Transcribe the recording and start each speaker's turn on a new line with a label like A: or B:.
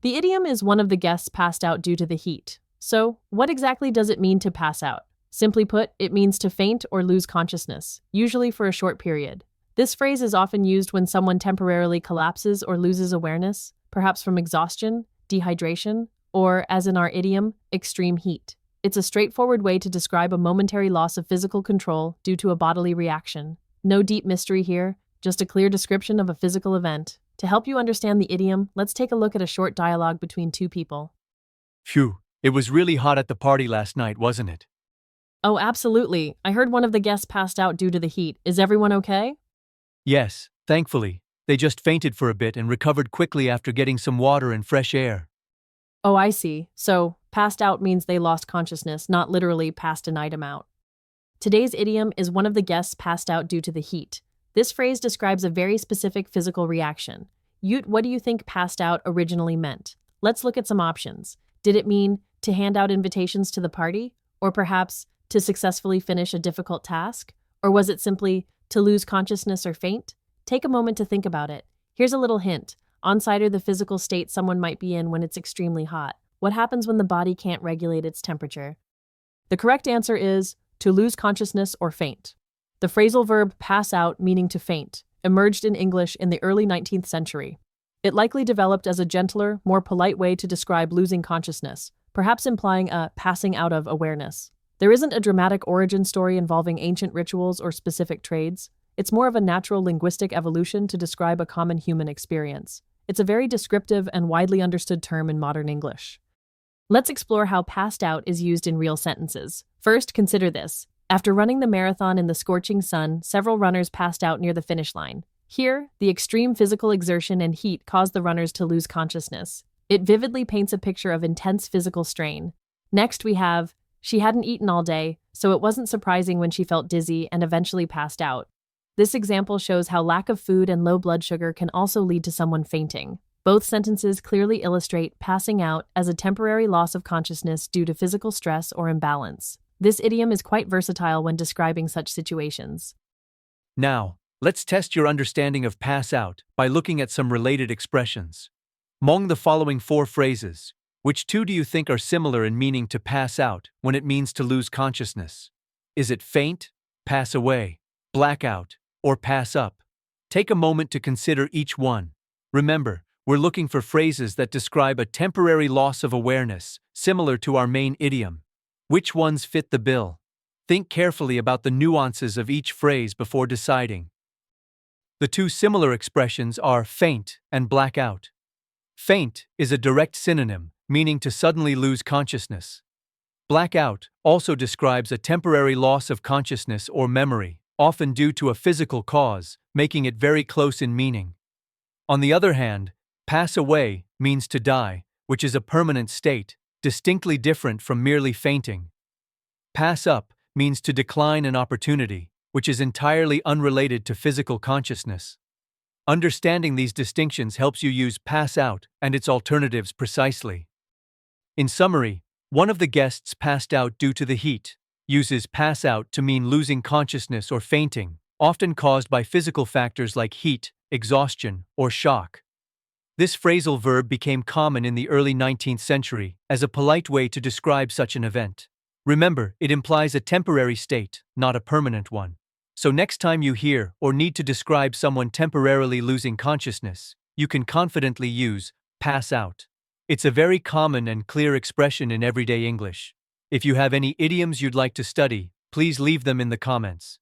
A: The idiom is one of the guests passed out due to the heat. So, what exactly does it mean to pass out? Simply put, it means to faint or lose consciousness, usually for a short period. This phrase is often used when someone temporarily collapses or loses awareness, perhaps from exhaustion, dehydration, or, as in our idiom, extreme heat. It's a straightforward way to describe a momentary loss of physical control due to a bodily reaction. No deep mystery here, just a clear description of a physical event. To help you understand the idiom, let's take a look at a short dialogue between two people.
B: Phew, it was really hot at the party last night, wasn't it?
A: Oh, absolutely. I heard one of the guests passed out due to the heat. Is everyone okay?
B: Yes, thankfully. They just fainted for a bit and recovered quickly after getting some water and fresh air.
A: Oh, I see. So, passed out means they lost consciousness, not literally passed an item out. Today's idiom is one of the guests passed out due to the heat. This phrase describes a very specific physical reaction. Ute, what do you think passed out originally meant? Let's look at some options. Did it mean to hand out invitations to the party? Or perhaps to successfully finish a difficult task? Or was it simply to lose consciousness or faint? Take a moment to think about it. Here's a little hint. On-site are the physical state someone might be in when it's extremely hot. What happens when the body can't regulate its temperature? The correct answer is to lose consciousness or faint. The phrasal verb pass out, meaning to faint, emerged in English in the early 19th century. It likely developed as a gentler, more polite way to describe losing consciousness, perhaps implying a passing out of awareness. There isn't a dramatic origin story involving ancient rituals or specific trades. It's more of a natural linguistic evolution to describe a common human experience. It's a very descriptive and widely understood term in modern English. Let's explore how passed out is used in real sentences. First, consider this. After running the marathon in the scorching sun, several runners passed out near the finish line. Here, the extreme physical exertion and heat caused the runners to lose consciousness. It vividly paints a picture of intense physical strain. Next, we have, she hadn't eaten all day, so it wasn't surprising when she felt dizzy and eventually passed out. This example shows how lack of food and low blood sugar can also lead to someone fainting. Both sentences clearly illustrate passing out as a temporary loss of consciousness due to physical stress or imbalance. This idiom is quite versatile when describing such situations.
B: Now, let's test your understanding of pass out by looking at some related expressions. Among the following 4 phrases, which 2 do you think are similar in meaning to pass out when it means to lose consciousness? Is it faint, pass away, blackout, or pass up? Take a moment to consider each one. Remember, we're looking for phrases that describe a temporary loss of awareness, similar to our main idiom. Which ones fit the bill? Think carefully about the nuances of each phrase before deciding. The 2 similar expressions are faint and blackout. Faint is a direct synonym, meaning to suddenly lose consciousness. Blackout also describes a temporary loss of consciousness or memory, often due to a physical cause, making it very close in meaning. On the other hand, pass away means to die, which is a permanent state, distinctly different from merely fainting. Pass up means to decline an opportunity, which is entirely unrelated to physical consciousness. Understanding these distinctions helps you use pass out and its alternatives precisely. In summary, one of the guests passed out due to the heat uses pass out to mean losing consciousness or fainting, often caused by physical factors like heat, exhaustion, or shock. This phrasal verb became common in the early 19th century as a polite way to describe such an event. Remember, it implies a temporary state, not a permanent one. So next time you hear or need to describe someone temporarily losing consciousness, you can confidently use pass out. It's a very common and clear expression in everyday English. If you have any idioms you'd like to study, please leave them in the comments.